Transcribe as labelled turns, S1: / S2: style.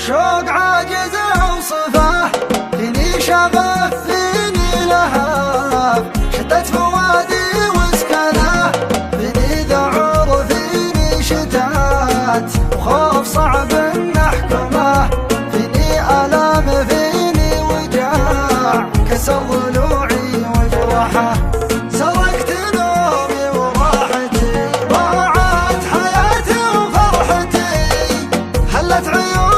S1: شوق عاجز اوصفه، فيني شغف فيني لهف، شتت فؤادي وسكنه، فيني ذعور فيني شتات، وخوف صعب نحكمه، فيني الام فيني وجاع، كسر ضلوعي وجرحه، سرقت نومي وراحتي، ضاعت حياتي وفرحتي، هلت عيوني